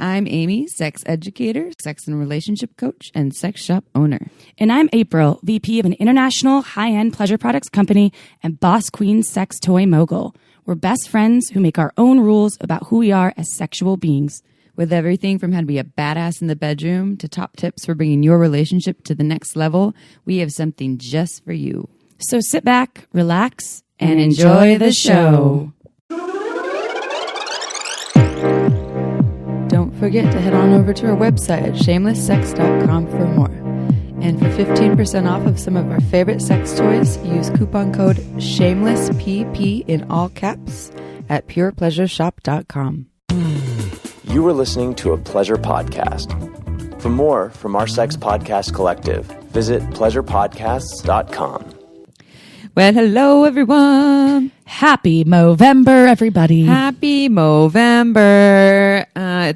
I'm Amy, sex educator, sex and relationship coach, and sex shop owner. And I'm April, VP of an international high-end pleasure products company and boss queen sex toy mogul. We're best friends who make our own rules about who we are as sexual beings. With everything from how to be a badass in the bedroom to top tips for bringing your relationship to the next level, we have something just for you. So sit back, relax, and enjoy the show. Don't forget to head on over to our website at shamelesssex.com for more. And for 15% off of some of our favorite sex toys, use coupon code SHAMELESSPP in all caps at purepleasureshop.com. You are listening to a pleasure podcast. For more from our sex podcast collective, visit pleasurepodcasts.com. Well, hello, everyone. Happy Movember, everybody. Happy Movember.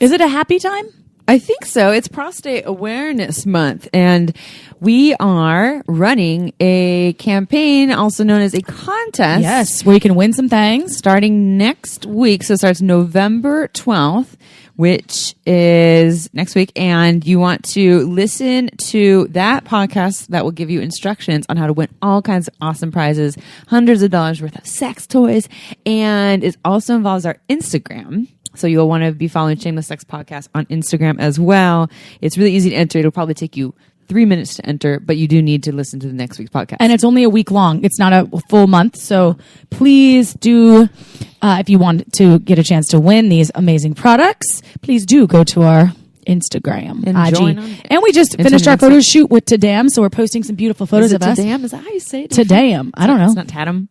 Is it a happy time? I think so. It's Prostate Awareness Month, and we are running a campaign, also known as a contest. Yes, where you can win some things. Starting next week. So it starts November 12th, which is next week. And you want to listen to that podcast that will give you instructions on how to win all kinds of awesome prizes, hundreds of dollars worth of sex toys. And it also involves our Instagram. So you'll want to be following Shameless Sex Podcast on Instagram as well. It's really easy to enter. It'll probably take you 3 minutes to enter, but you do need to listen to the next week's podcast. And it's only a week long. It's not a full month. So please do, if you want to get a chance to win these amazing products, please do go to our Instagram, and IG. join on. And we just finished our photo shoot with Tadam, so we're posting some beautiful photos of us. Tadam? Is that how you say it? Tadam. I don't know. It's not Tatum.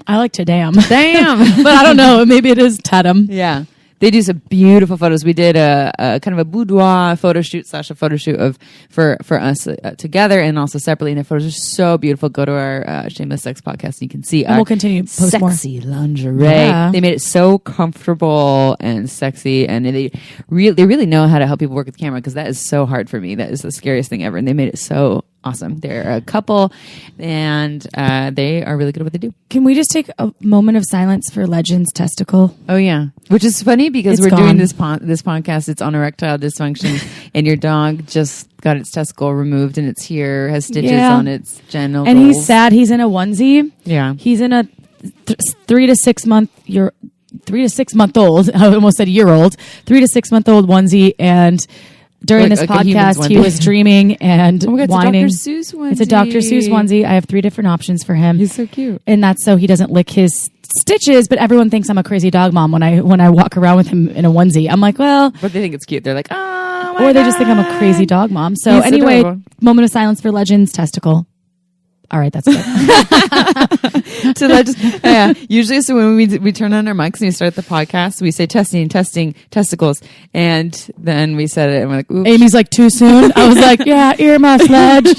I like Tadam. Damn. But I don't know. Maybe it is Tatum. Yeah. They do some beautiful photos. We did a kind of a boudoir photo shoot / a photo shoot for us together and also separately. And the photos are so beautiful. Go to our Shameless Sex Podcast and you can see and we'll continue to post sexy more. Lingerie. Yeah. They made it so comfortable and sexy, and they really know how to help people work with the camera, because that is so hard for me. That is the scariest thing ever. And they made it so awesome. They're a couple, and they are really good at what they do. Can we just take a moment of silence for Legends Testicle? Oh yeah, which is funny because It's we're gone. doing this podcast. It's on erectile dysfunction, and your dog just got its testicle removed, and it's here, has stitches on its genitals, and he's sad. He's in a onesie. Yeah, he's in a 3 to 6 month. 3 to 6 month old. I almost said year old. 3 to 6 month old onesie, and during this podcast, he was dreaming and whining. It's a Dr. Seuss onesie. It's a Dr. Seuss onesie. I have 3 different options for him. He's so cute, and that's so he doesn't lick his stitches. But everyone thinks I'm a crazy dog mom when I walk around with him in a onesie. I'm like, well, but they think it's cute. They're like, oh, or they just think I'm a crazy dog mom. So He's anyway, adorable. moment of silence for Legends Testicle. All right, that's good. Usually, so when we turn on our mics and we start the podcast, we say testing testicles, and then we said it, and we're like, oops. Amy's like, too soon. I was like, yeah, earmuffs, Ledge.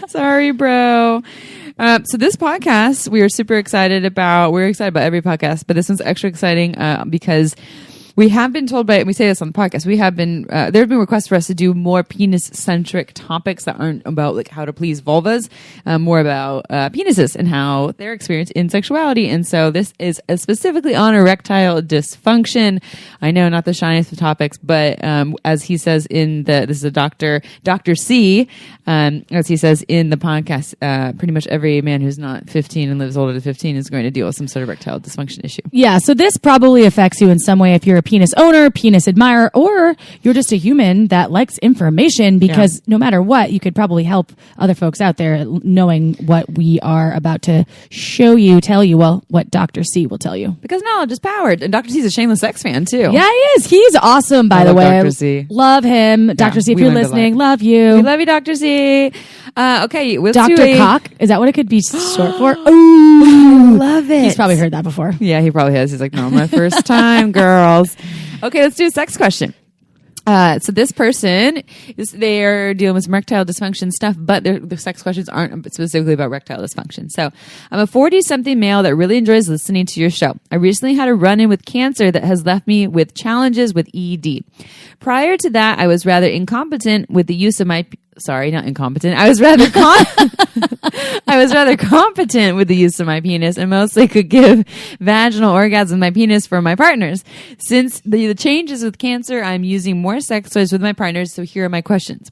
Sorry, bro. So this podcast, we're excited about every podcast, but this one's extra exciting because we have been told we say this on the podcast, there have been requests for us to do more penis-centric topics that aren't about like how to please vulvas, more about penises and how their experience in sexuality. And so this is specifically on erectile dysfunction. I know, not the shiniest of topics, but as he says this is a Dr. C, as he says in the podcast, pretty much every man who's not 15 and lives older than 15 is going to deal with some sort of erectile dysfunction issue. Yeah, so this probably affects you in some way if you're a penis owner, penis admirer, or you're just a human that likes information, because no matter what, you could probably help other folks out there knowing what we are about to tell you, what Dr. C will tell you. Because knowledge is powered. And Dr. C is a shameless sex fan, too. Yeah, he is. He's awesome, by the way. Dr. C. Love him. Dr. C, if you're listening, love you. We love you, Dr. C. Okay, we'll Dr. Cock. Is that what it could be short for? Ooh, I love it. He's probably heard that before. Yeah, he probably has. He's like, no, my first time, girls. Okay, let's do a sex question. So this person they're dealing with some erectile dysfunction stuff, but their sex questions aren't specifically about erectile dysfunction. So I'm a 40-something male that really enjoys listening to your show. I recently had a run-in with cancer that has left me with challenges with ED. Prior to that, I was rather incompetent with the use of my sorry, not incompetent. I was rather I was rather competent with the use of my penis and mostly could give vaginal orgasm with my penis for my partners. Since the changes with cancer, I'm using more sex toys with my partners. So here are my questions.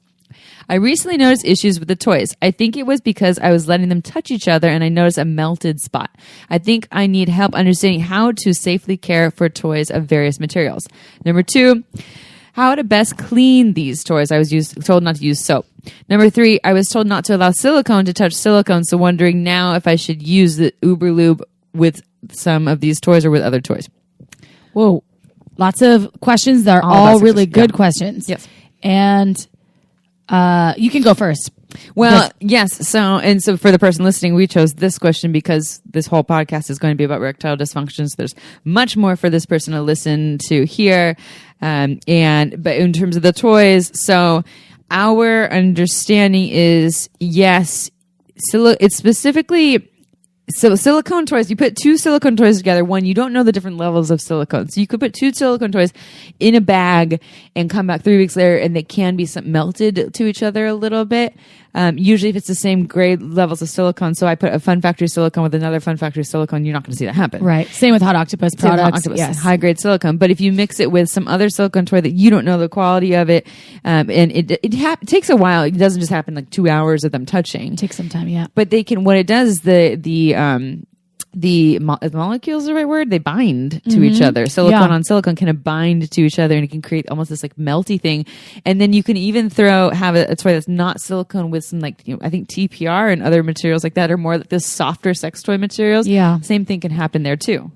I recently noticed issues with the toys. I think it was because I was letting them touch each other and I noticed a melted spot. I think I need help understanding how to safely care for toys of various materials. Number 2, how to best clean these toys. I was told not to use soap. Number 3, I was told not to allow silicone to touch silicone, so wondering now if I should use the Uber Lube with some of these toys or with other toys. Whoa. Lots of questions that are all really good questions. Yes. And you can go first. Well, yes. So for the person listening, we chose this question because this whole podcast is going to be about erectile dysfunctions. There's much more for this person to listen to here. But in terms of the toys, so our understanding is yes, it's specifically. So silicone toys, you put 2 silicone toys together. One, you don't know the different levels of silicone. So you could put 2 silicone toys in a bag and come back 3 weeks later and they can be melted to each other a little bit. Usually if it's the same grade levels of silicone. So I put a Fun Factory silicone with another Fun Factory silicone, you're not going to see that happen. Right. Same with Hot Octopus products. Yes. High grade silicone. But if you mix it with some other silicone toy that you don't know the quality of it, and it takes a while. It doesn't just happen like 2 hours of them touching. It takes some time, yeah. But they can, what it does is the molecules, the right word, they bind to each other. Silicone on silicone can bind to each other and it can create almost this like melty thing. And then you can even have a toy that's not silicone with some I think TPR and other materials like that are more like this softer sex toy materials. Yeah. Same thing can happen there too.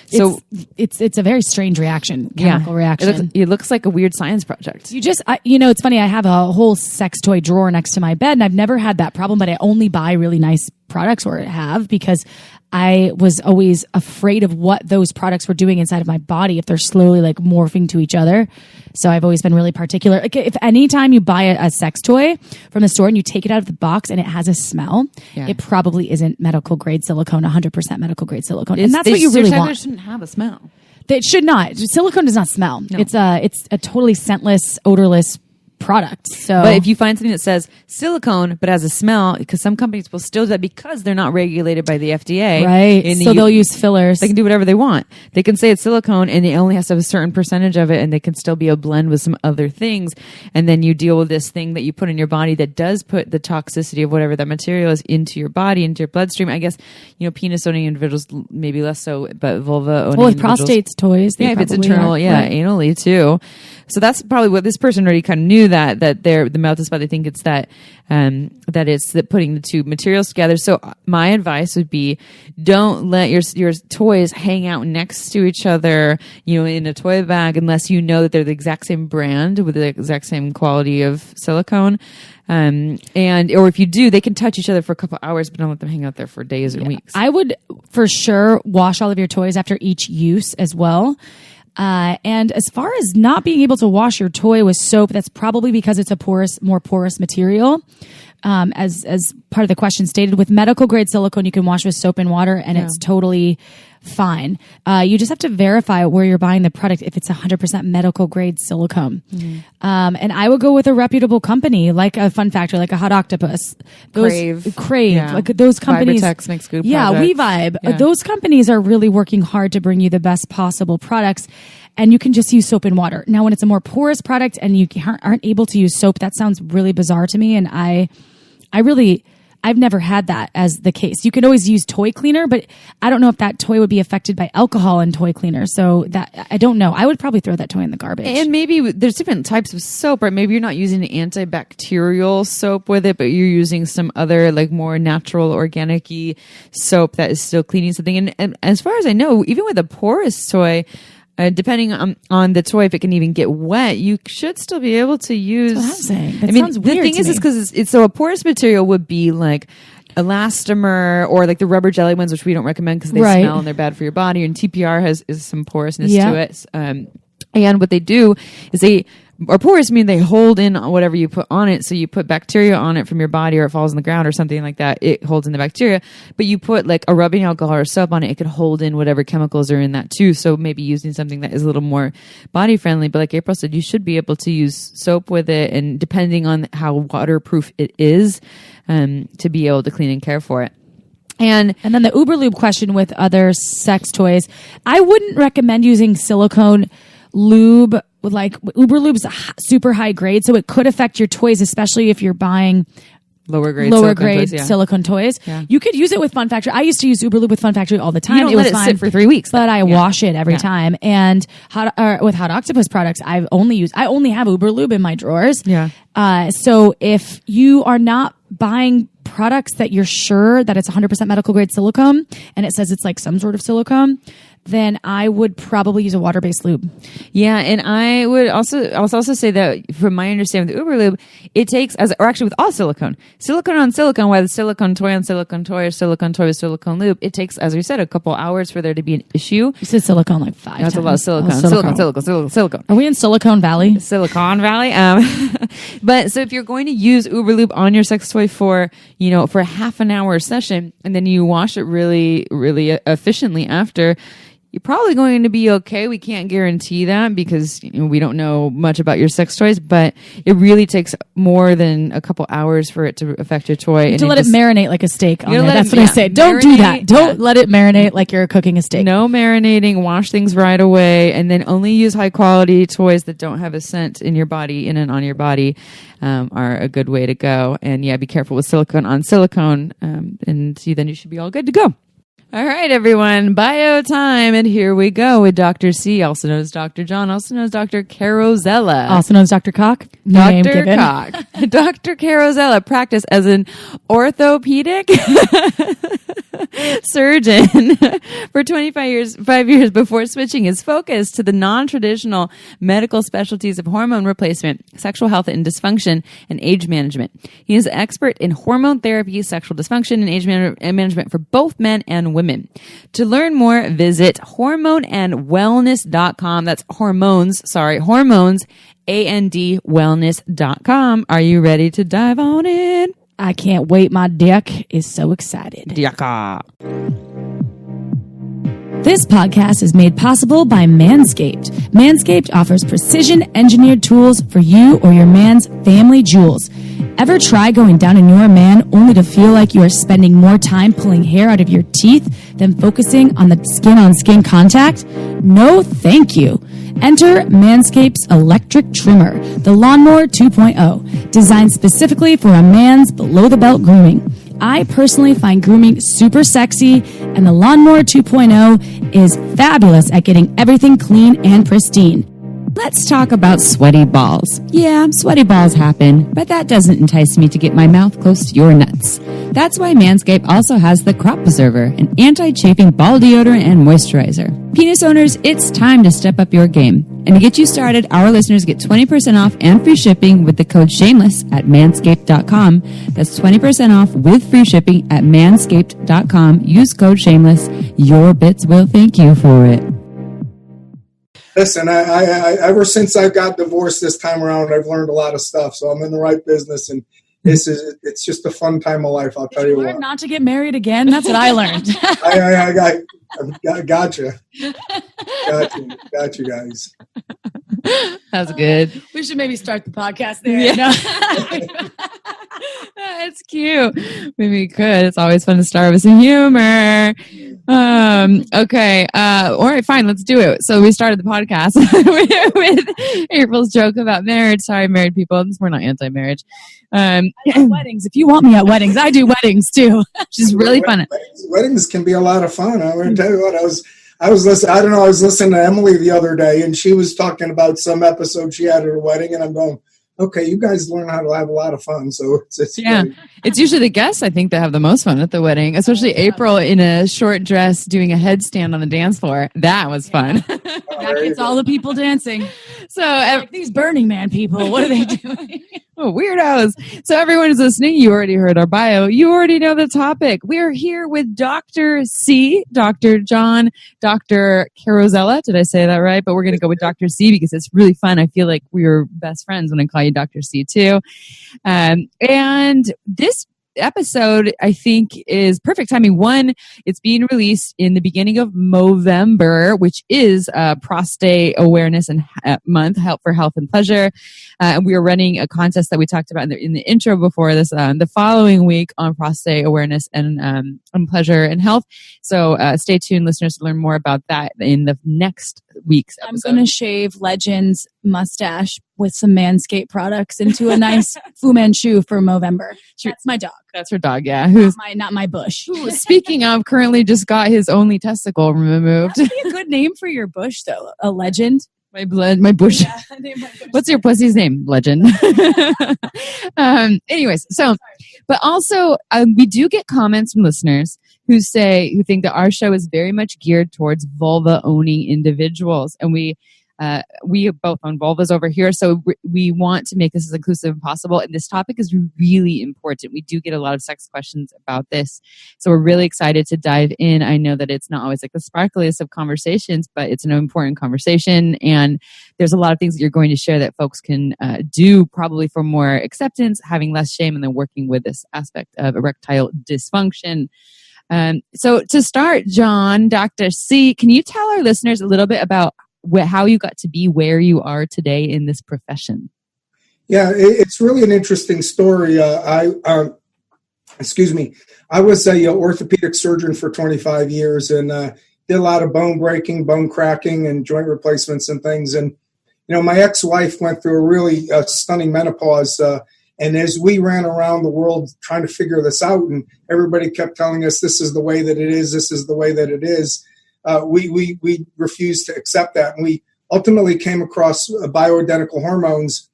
So it's a very strange reaction, chemical reaction. It looks like a weird science project. It's funny. I have a whole sex toy drawer next to my bed and I've never had that problem, but I only buy really nice products or have because I was always afraid of what those products were doing inside of my body if they're slowly like morphing to each other. So I've always been really particular. Like if anytime you buy a sex toy from the store and you take it out of the box and it has a smell, it probably isn't medical grade silicone, 100% medical grade silicone. And that's what you really want. It shouldn't have a smell. It should not. Silicone does not smell. No. It's a totally scentless, odorless product. So, but if you find something that says silicone but has a smell, because some companies will still do that because they're not regulated by the FDA, right? So they'll use fillers. They can do whatever they want. They can say it's silicone and it only has to have a certain percentage of it, and they can still be a blend with some other things. And then you deal with this thing that you put in your body that does put the toxicity of whatever that material is into your body, into your bloodstream. I guess penis owning individuals maybe less so, but vulva owning with prostates toys, if it's internal, anally too. So that's probably what this person already kind of knew, that the melted spot. They think it's that it's that putting the 2 materials together. So my advice would be, don't let your toys hang out next to each other, in a toy bag, unless you know that they're the exact same brand with the exact same quality of silicone. Or if you do, they can touch each other for a couple hours, but don't let them hang out there for days or weeks. I would for sure wash all of your toys after each use as well. And as far as not being able to wash your toy with soap, that's probably because it's more porous material. As part of the question stated, with medical grade silicone, you can wash with soap and water and it's totally fine. You just have to verify where you're buying the product if it's 100% medical grade silicone. Mm-hmm. And I would go with a reputable company like a Fun Factory, like a Hot Octopus, Crave, like those companies. Vibratex makes good products. Yeah, WeVibe. Yeah. Those companies are really working hard to bring you the best possible products. And you can just use soap and water. Now, when it's a more porous product and you aren't able to use soap, that sounds really bizarre to me. And I've never had that as the case. You can always use toy cleaner, but I don't know if that toy would be affected by alcohol in toy cleaner. So that, I don't know. I would probably throw that toy in the garbage. And maybe there's different types of soap, right? Maybe you're not using an antibacterial soap with it, but you're using some other like more natural organic-y soap that is still cleaning something. And as far as I know, even with a porous toy, depending on the toy, if it can even get wet, you should still be able to use. That's what I'm saying. That sounds weird. The thing is because it's so a porous material would be like elastomer or like the rubber jelly ones, which we don't recommend because they smell and they're bad for your body. And TPR is some porousness to it. And what they do is they or porous mean they hold in whatever you put on it. So you put bacteria on it from your body, or it falls on the ground or something like that. It holds in the bacteria. But you put like a rubbing alcohol or soap on it, it could hold in whatever chemicals are in that too. So maybe using something that is a little more body friendly. But like April said, you should be able to use soap with it, and depending on how waterproof it is, to be able to clean and care for it. And then the Uberlube question with other sex toys. I wouldn't recommend using silicone lube. Like Uberlube's super high grade, so it could affect your toys, especially if you're buying lower grade silicone toys. Yeah. You could use it with Fun Factory. I used to use Uberlube with Fun Factory all the time. You don't let it sit for 3 weeks, but I wash it every time. And with Hot Octopus products, I only have Uberlube in my drawers. Yeah. So if you are not buying products that you're sure that it's 100% medical grade silicone, and it says it's like some sort of silicone, then I would probably use a water-based lube. Yeah, and I would also say that from my understanding with the Uberlube, it takes, or actually with all silicone on silicone, whether silicone toy on silicone toy or silicone toy with silicone lube, it takes, as we said, a couple hours for there to be an issue. You said silicone like 5 times. That's a lot of silicone. Are we in Silicon Valley? Silicon Valley. But so if you're going to use Uberlube on your sex toy for a half an hour session, and then you wash it really, really efficiently after, you're probably going to be okay. We can't guarantee that because we don't know much about your sex toys, but it really takes more than a couple hours for it to affect your toy. You have to let it marinate like a steak on there. That's what I say. Don't marinate, do that. Don't let it marinate like you're cooking a steak. No marinating. Wash things right away, and then only use high quality toys that don't have a scent in your body, in and on your body, are a good way to go. And yeah, be careful with silicone on silicone, and then you should be all good to go. All right, everyone, bio time, and here we go with Dr. C, also known as Dr. John, also known as Dr. Carrozzella. Also known as Dr. Cock. Dr. Cock. Dr. Carrozzella practiced as an orthopedic surgeon for 5 years before switching his focus to the non-traditional medical specialties of hormone replacement, sexual health and dysfunction, and age management. He is an expert in hormone therapy, sexual dysfunction, and age management for both men and women. To learn more, visit hormoneandwellness.com. That's hormones, wellness.com. Are you ready to dive on in? I can't wait. My dick is so excited. Diaka. This podcast is made possible by Manscaped. Manscaped offers precision-engineered tools for you or your man's family jewels. Ever try going down on your man only to feel like you are spending more time pulling hair out of your teeth than focusing on the skin-on-skin contact? No, thank you. Enter Manscaped's electric trimmer, the Lawnmower 2.0, designed specifically for a man's below-the-belt grooming. I personally find grooming super sexy, and the Lawnmower 2.0 is fabulous at getting everything clean and pristine. Let's talk about sweaty balls. Yeah, sweaty balls happen, but that doesn't entice me to get my mouth close to your nuts. That's why Manscaped also has the Crop Preserver, an anti-chafing ball deodorant and moisturizer. Penis owners, it's time to step up your game. And to get you started, our listeners get 20% off and free shipping with the code SHAMELESS at manscaped.com. That's 20% off with free shipping at manscaped.com. Use code SHAMELESS. Your bits will thank you for it. Listen, I ever since I got divorced this time around, I've learned a lot of stuff. So I'm in the right business, and it's just a fun time of life. I'll tell you what. Not to get married again. That's what I learned. I gotcha. Got you guys. That's good. We should maybe start the podcast there. Yeah. It's cute. Maybe we could. It's always fun to start with some humor. Okay. All right, fine. Let's do it. So we started the podcast with April's joke about marriage. Sorry, married people. We're not anti-marriage. Weddings. If you want me at weddings, I do weddings too. Which is really fun. Weddings can be a lot of fun. I'm going to tell you what, I was listening to Emily the other day, and she was talking about some episode she had at her wedding, and I'm going, okay, you guys learn how to have a lot of fun. So it's yeah, great. It's usually the guests, I think, that have the most fun at the wedding, especially April in a short dress doing a headstand on the dance floor. That was fun. That gets all the people dancing. So like these Burning Man people, what are they doing? Oh, weirdos. So everyone who's listening, you already heard our bio. You already know the topic. We are here with Dr. C, Dr. John, Dr. Carrozzella. Did I say that right? But we're going to go with Dr. C because it's really fun. I feel like we're best friends when I call you Dr. C too. And this episode, I think, is perfect timing. One, it's being released in the beginning of Movember, which is Prostate Awareness and Month, for Health and Pleasure. And we are running a contest that we talked about in the intro before this, the following week on prostate awareness and pleasure and health. So stay tuned, listeners, to learn more about that in the next week's episode. I'm going to shave Legend's mustache with some Manscaped products into a nice Fu Manchu for Movember. That's my dog. That's her dog, yeah. Who's not my bush. who, speaking of, currently just got his only testicle removed. That'd be a good name for your bush, though. A Legend. My bush. Yeah, name my bush. What's your pussy's name? Legend. Anyways, so, but also we do get comments from listeners who think that our show is very much geared towards vulva owning individuals, and we both own vulvas over here, so we want to make this as inclusive as possible. And this topic is really important. We do get a lot of sex questions about this, so we're really excited to dive in. I know that it's not always like the sparkliest of conversations, but it's an important conversation, and there's a lot of things that you're going to share that folks can do probably for more acceptance, having less shame, and then working with this aspect of erectile dysfunction. So to start, John, Dr. C, can you tell our listeners a little bit about how you got to be where you are today in this profession? Yeah, it's really an interesting story. I was a orthopedic surgeon for 25 years and did a lot of bone breaking, bone cracking, and joint replacements and things. And, my ex-wife went through a really stunning menopause. And as we ran around the world trying to figure this out, and everybody kept telling us, this is the way that it is, this is the way that it is, we refused to accept that. And we ultimately came across bioidentical hormones.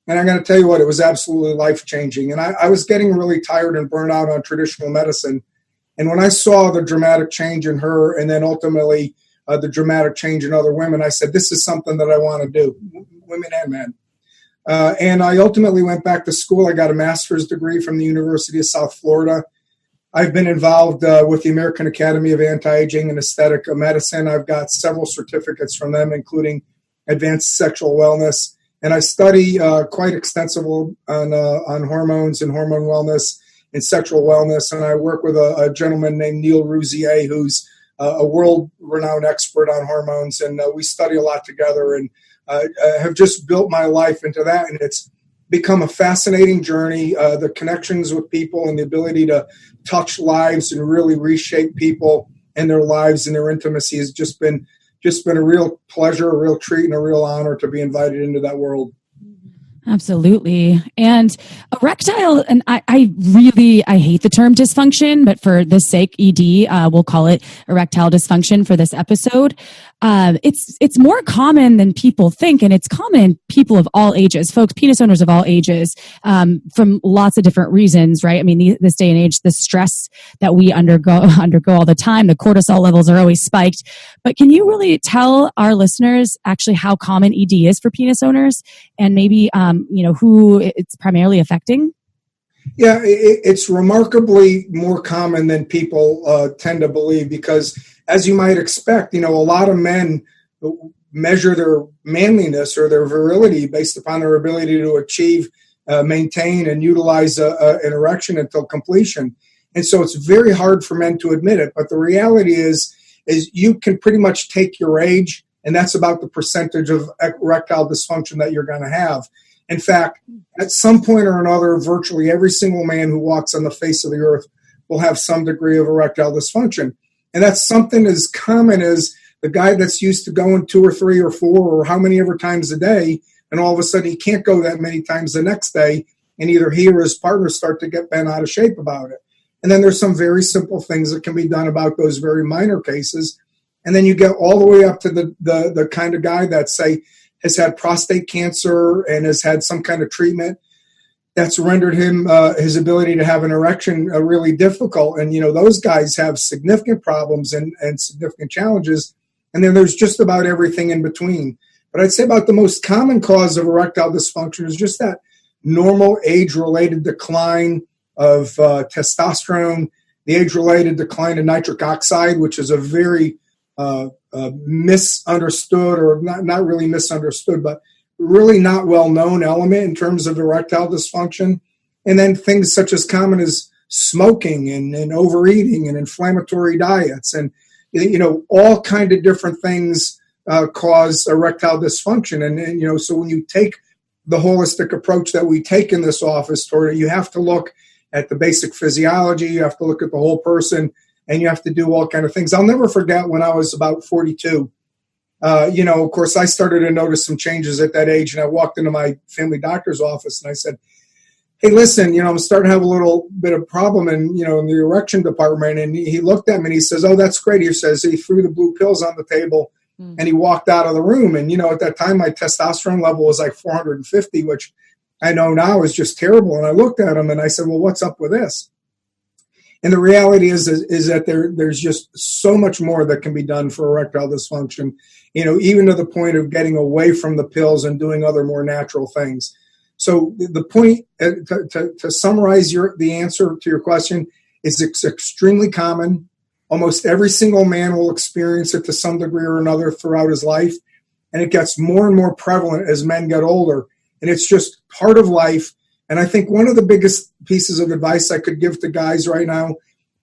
And I'm going to tell you what, it was absolutely life-changing. And I was getting really tired and burnt out on traditional medicine. And when I saw the dramatic change in her and then ultimately the dramatic change in other women, I said, this is something that I want to do, women and men. And I ultimately went back to school. I got a master's degree from the University of South Florida. I've been involved with the American Academy of Anti-Aging and Aesthetic Medicine. I've got several certificates from them, including advanced sexual wellness. And I study quite extensively on hormones and hormone wellness and sexual wellness. And I work with a gentleman named Neil Rouzier, who's a world-renowned expert on hormones. And we study a lot together and have just built my life into that. And it's become a fascinating journey. The connections with people and the ability to touch lives and really reshape people and their lives and their intimacy has just been a real pleasure, a real treat, and a real honor to be invited into that world. Absolutely. And erectile, and I hate the term dysfunction, but for this sake, ED, we'll call it erectile dysfunction for this episode. It's more common than people think, and it's common in people of all ages, folks, penis owners of all ages, from lots of different reasons, right? I mean, this day and age, the stress that we undergo all the time, the cortisol levels are always spiked. But can you really tell our listeners actually how common ED is for penis owners, and maybe who it's primarily affecting? Yeah, it's remarkably more common than people tend to believe because, as you might expect, a lot of men measure their manliness or their virility based upon their ability to achieve, maintain, and utilize an erection until completion. And so it's very hard for men to admit it. But the reality is you can pretty much take your age, and that's about the percentage of erectile dysfunction that you're going to have. In fact, at some point or another, virtually every single man who walks on the face of the earth will have some degree of erectile dysfunction. And that's something as common as the guy that's used to going 2 or 3 or 4 or how many ever times a day, and all of a sudden he can't go that many times the next day, and either he or his partner start to get bent out of shape about it. And then there's some very simple things that can be done about those very minor cases. And then you get all the way up to the kind of guy that, say, has had prostate cancer and has had some kind of treatment that's rendered him his ability to have an erection really difficult. And, those guys have significant problems and significant challenges. And then there's just about everything in between. But I'd say about the most common cause of erectile dysfunction is just that normal age-related decline of testosterone, the age-related decline in nitric oxide, which is a very misunderstood, or not really misunderstood, but really not well-known element in terms of erectile dysfunction. And then things such as common as smoking and overeating and inflammatory diets, and all kind of different things cause erectile dysfunction. And so when you take the holistic approach that we take in this office toward it, you have to look at the basic physiology, you have to look at the whole person, and you have to do all kind of things. I'll never forget when I was about 42. Of course, I started to notice some changes at that age, and I walked into my family doctor's office and I said, hey, listen, I'm starting to have a little bit of problem in the erection department. And he looked at me and he says, oh, that's great. He says, he threw the blue pills on the table and he walked out of the room. And, at that time, my testosterone level was like 450, which I know now is just terrible. And I looked at him and I said, well, what's up with this? And the reality is that there's just so much more that can be done for erectile dysfunction, even to the point of getting away from the pills and doing other more natural things. So the point, to summarize the answer to your question, is it's extremely common. Almost every single man will experience it to some degree or another throughout his life. And it gets more and more prevalent as men get older. And it's just part of life. And I think one of the biggest pieces of advice I could give to guys right now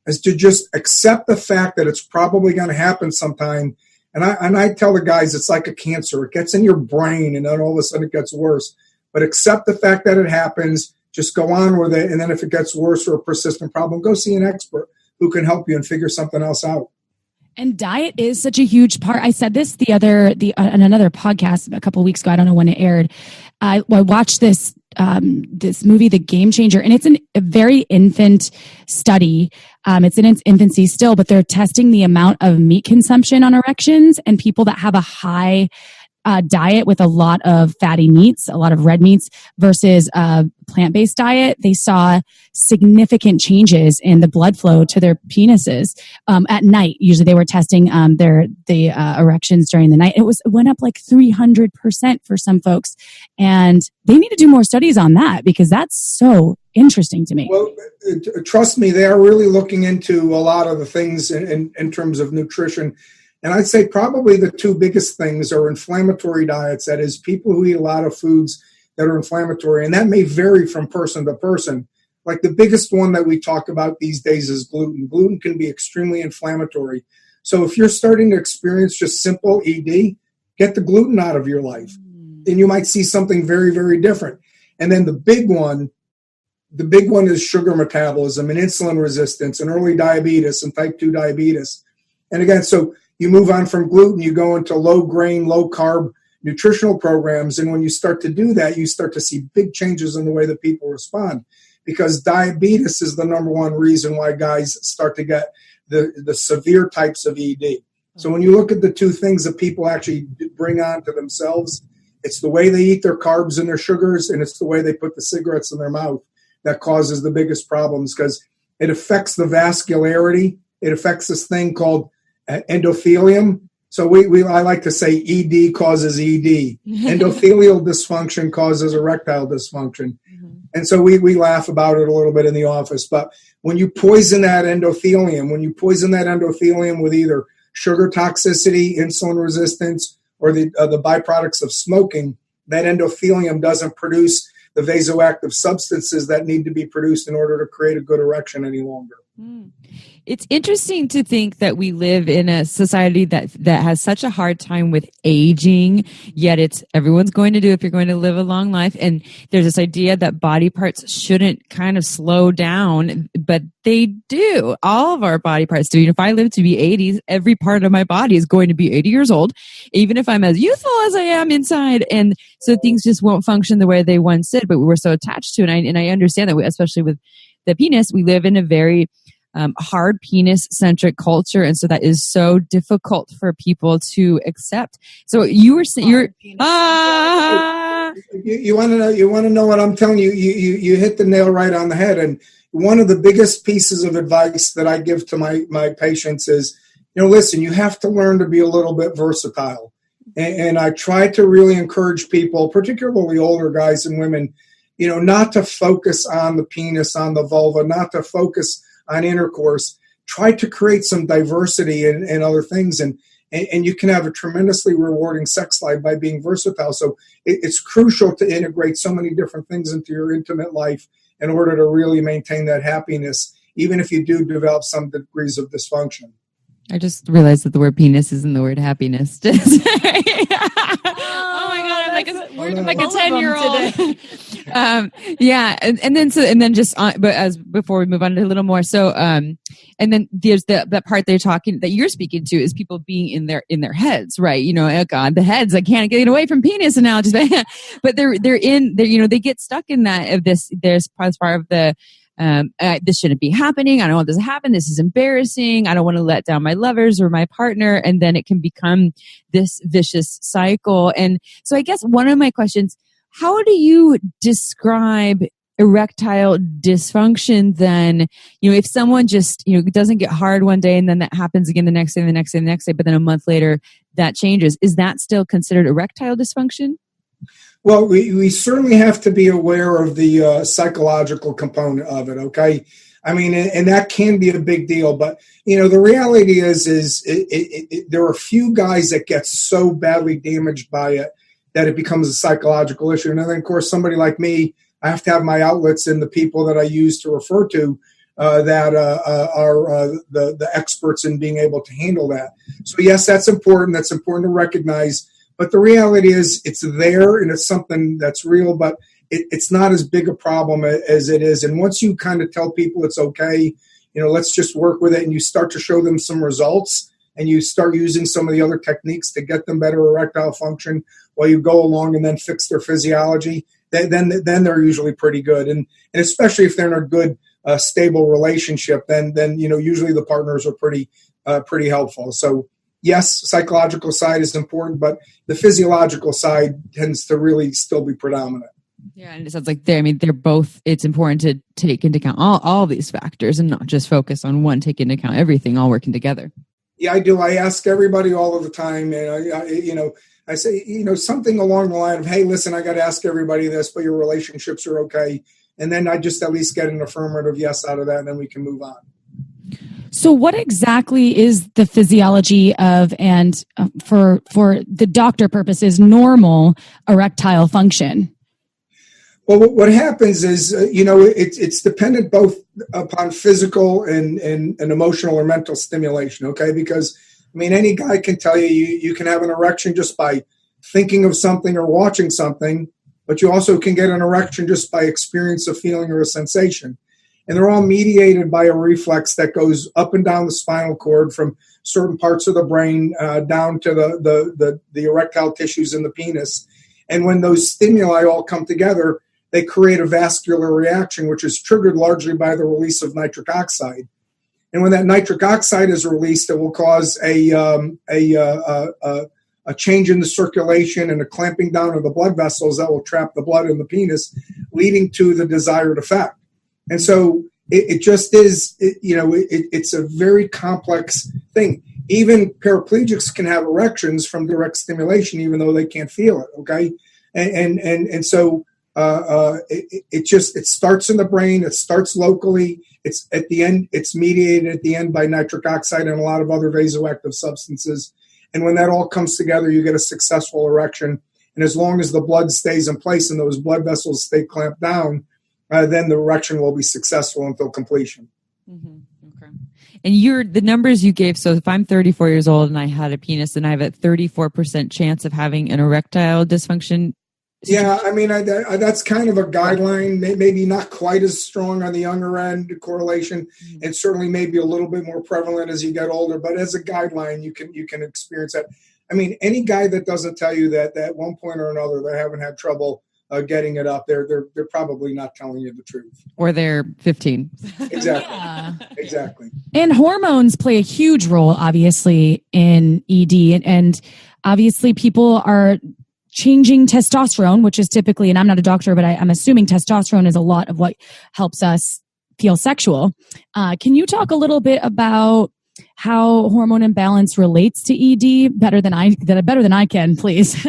is to just accept the fact that it's probably going to happen sometime. And I tell the guys it's like a cancer. It gets in your brain and then all of a sudden it gets worse. But accept the fact that it happens. Just go on with it. And then if it gets worse or a persistent problem, go see an expert who can help you and figure something else out. And diet is such a huge part. I said this on another podcast a couple of weeks ago. I don't know when it aired. I watched this movie, The Game Changer, and it's a very infant study. It's in its infancy still, but they're testing the amount of meat consumption on erections, and people that have a high diet with a lot of fatty meats, a lot of red meats versus a plant-based diet. They saw significant changes in the blood flow to their penises at night. Usually they were testing the erections during the night. It went up like 300% for some folks. And they need to do more studies on that because that's so interesting to me. Well, trust me, they are really looking into a lot of the things in terms of nutrition. And I'd say probably the two biggest things are inflammatory diets. That is, people who eat a lot of foods that are inflammatory. And that may vary from person to person. Like the biggest one that we talk about these days is gluten. Gluten can be extremely inflammatory. So if you're starting to experience just simple ED, get the gluten out of your life. And you might see something very, very different. And then the big one is sugar metabolism and insulin resistance and early diabetes and type 2 diabetes. And again, so you move on from gluten, you go into low grain, low carb nutritional programs. And when you start to do that, you start to see big changes in the way that people respond, because diabetes is the number one reason why guys start to get the severe types of ED. So when you look at the two things that people actually bring on to themselves, it's the way they eat their carbs and their sugars, and it's the way they put the cigarettes in their mouth that causes the biggest problems, because it affects the vascularity. It affects this thing called endothelium. So I like to say ED causes ED. Endothelial dysfunction causes erectile dysfunction. Mm-hmm. And so we laugh about it a little bit in the office. But when you poison that endothelium with either sugar toxicity, insulin resistance, or the byproducts of smoking, that endothelium doesn't produce the vasoactive substances that need to be produced in order to create a good erection any longer. It's interesting to think that we live in a society that has such a hard time with aging, yet it's everyone's going to do if you're going to live a long life. And there's this idea that body parts shouldn't kind of slow down, but they do. All of our body parts do. If I live to be 80, every part of my body is going to be 80 years old, even if I'm as youthful as I am inside. And so things just won't function the way they once did, but we were so attached to it. And I understand that, especially with the penis, we live in a very hard penis-centric culture, and so that is so difficult for people to accept. So you were saying you want to know what I'm telling you. You hit the nail right on the head. And one of the biggest pieces of advice that I give to my patients is, listen, you have to learn to be a little bit versatile. And I try to really encourage people, particularly older guys and women, not to focus on the penis, on the vulva, not to focus on intercourse. Try to create some diversity in other things, and you can have a tremendously rewarding sex life by being versatile. So it's crucial to integrate so many different things into your intimate life in order to really maintain that happiness, even if you do develop some degrees of dysfunction. I just realized that the word penis is in the word happiness. Oh my God, I'm like a 10-year-old. Yeah. And then just before we move on to a little more. So, and then there's that part that you're speaking to is people being in their heads, right? Oh God, the heads, I can't get away from penis analogies, but they get stuck in that of this, there's part of the, this shouldn't be happening. I don't want this to happen. This is embarrassing. I don't want to let down my lovers or my partner. And then it can become this vicious cycle. And so I guess one of my questions, how do you describe erectile dysfunction then? If someone just, doesn't get hard one day and then that happens again the next day, the next day, the next day, but then a month later that changes, is that still considered erectile dysfunction? Well, we certainly have to be aware of the psychological component of it, okay? I mean, and that can be a big deal. But, the reality is there are a few guys that get so badly damaged by it that it becomes a psychological issue. And then, of course, somebody like me, I have to have my outlets in the people that I use to refer to that are the experts in being able to handle that. So, yes, that's important. That's important to recognize. But the reality is it's there and it's something that's real, but it's not as big a problem as it is. And once you kind of tell people it's okay, let's just work with it, and you start to show them some results and you start using some of the other techniques to get them better erectile function while you go along and then fix their physiology, then they're usually pretty good. And especially if they're in a good, stable relationship, then usually the partners are pretty helpful. So, yes, psychological side is important, but the physiological side tends to really still be predominant. Yeah, and it sounds like they're both, it's important to take into account all these factors and not just focus on one, take into account everything, all working together. Yeah, I do. I ask everybody all of the time, and I say, something along the line of, hey, listen, I got to ask everybody this, but your relationships are okay. And then I just at least get an affirmative yes out of that, and then we can move on. So what exactly is the physiology of, and for the doctor purposes, normal erectile function? Well, what happens is, it's dependent both upon physical and emotional or mental stimulation, okay? Because, any guy can tell you can have an erection just by thinking of something or watching something, but you also can get an erection just by experience a feeling or a sensation. And they're all mediated by a reflex that goes up and down the spinal cord from certain parts of the brain down to the erectile tissues in the penis. And when those stimuli all come together, they create a vascular reaction, which is triggered largely by the release of nitric oxide. And when that nitric oxide is released, it will cause a change in the circulation and a clamping down of the blood vessels that will trap the blood in the penis, leading to the desired effect. And so it just is, it's a very complex thing. Even paraplegics can have erections from direct stimulation, even though they can't feel it. Okay. And so it starts in the brain. It starts locally. It's at the end, it's mediated at the end by nitric oxide and a lot of other vasoactive substances. And when that all comes together, you get a successful erection. And as long as the blood stays in place and those blood vessels stay clamped down, then the erection will be successful until completion. Mm-hmm. Okay. And the numbers you gave, so if I'm 34 years old and I had a penis, then I have a 34% chance of having an erectile dysfunction. Yeah, that's kind of a guideline, maybe not quite as strong on the younger end correlation, and certainly maybe a little bit more prevalent as you get older, but as a guideline, you can experience that. Any guy that doesn't tell you that at one point or another they haven't had trouble getting it up, they're probably not telling you the truth. Or they're 15. Exactly. Yeah. Exactly. And hormones play a huge role, obviously, in ED. And obviously people are changing testosterone, which is typically, and I'm not a doctor, but I'm assuming testosterone is a lot of what helps us feel sexual. Can you talk a little bit about how hormone imbalance relates to ED better than I can, please?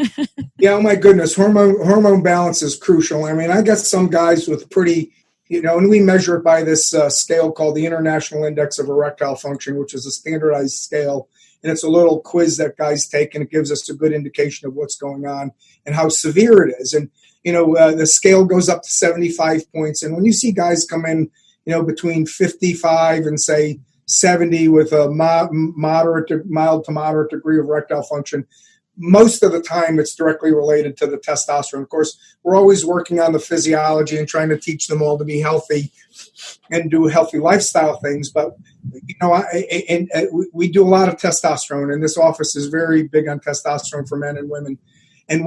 Yeah, oh my goodness, hormone balance is crucial. I mean, I got some guys with pretty, and we measure it by this scale called the International Index of Erectile Function, which is a standardized scale. And it's a little quiz that guys take, and it gives us a good indication of what's going on and how severe it is. And, the scale goes up to 75 points. And when you see guys come in, between 55 and, say, 70 with a mild to moderate degree of erectile function, most of the time it's directly related to the testosterone. Of course, we're always working on the physiology and trying to teach them all to be healthy and do healthy lifestyle things. But, we do a lot of testosterone, and this office is very big on testosterone for men and women. And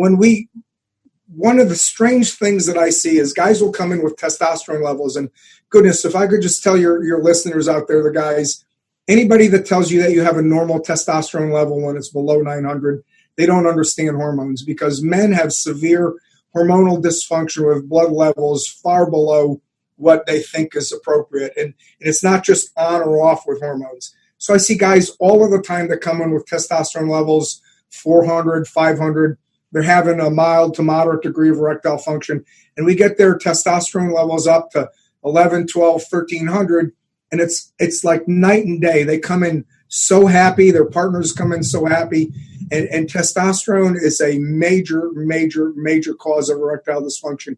one of the strange things that I see is guys will come in with testosterone levels, and goodness, if I could just tell your listeners out there, the guys, anybody that tells you that you have a normal testosterone level when it's below 900, they don't understand hormones, because men have severe hormonal dysfunction with blood levels far below what they think is appropriate. And it's not just on or off with hormones. So I see guys all of the time that come in with testosterone levels 400, 500. They're having a mild to moderate degree of erectile function. And we get their testosterone levels up to 11, 12, 1300. And it's like night and day. They come in so happy. Their partners come in so happy. And testosterone is a major, major, major cause of erectile dysfunction,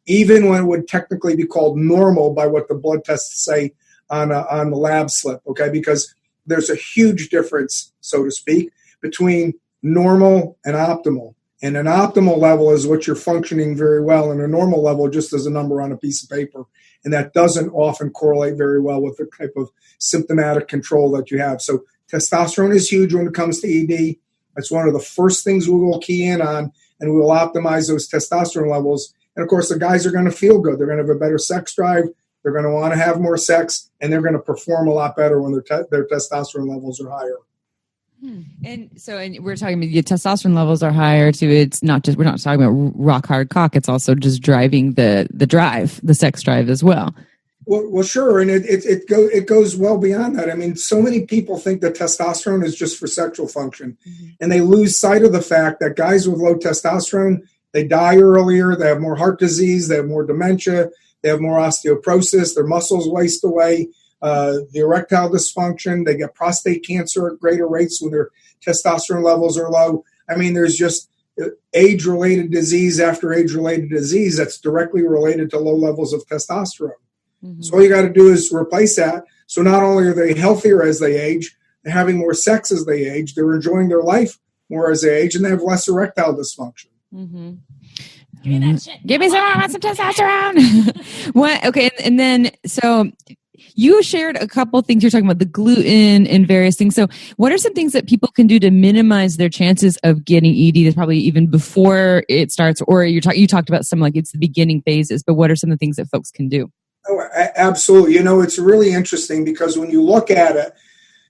even when it would technically be called normal by what the blood tests say on the lab slip, okay? Because there's a huge difference, so to speak, between normal and optimal. And an optimal level is what you're functioning very well, and a normal level just is a number on a piece of paper. And that doesn't often correlate very well with the type of symptomatic control that you have. So testosterone is huge when it comes to ED. That's one of the first things we will key in on, and we will optimize those testosterone levels. And, of course, the guys are going to feel good. They're going to have a better sex drive. They're going to want to have more sex, and they're going to perform a lot better when their testosterone levels are higher. And we're talking about your testosterone levels are higher too. It's not just, we're not talking about rock hard cock. It's also just driving the drive, the sex drive as well. Well, sure, and it goes well beyond that. I mean, so many people think that testosterone is just for sexual function, and they lose sight of the fact that guys with low testosterone, they die earlier, they have more heart disease, they have more dementia, they have more osteoporosis, their muscles waste away, the erectile dysfunction, they get prostate cancer at greater rates when their testosterone levels are low. I mean, there's just age-related disease after age-related disease that's directly related to low levels of testosterone. So all you got to do is replace that. So not only are they healthier as they age, they're having more sex as they age, they're enjoying their life more as they age, and they have less erectile dysfunction. Give me that shit. Give me some testosterone. What? Okay, and then so you shared a couple things. You're talking about the gluten and various things. So what are some things that people can do to minimize their chances of getting ED? That's probably even before it starts, or you talked about some like it's the beginning phases, but what are some of the things that folks can do? Oh, absolutely. It's really interesting because when you look at it,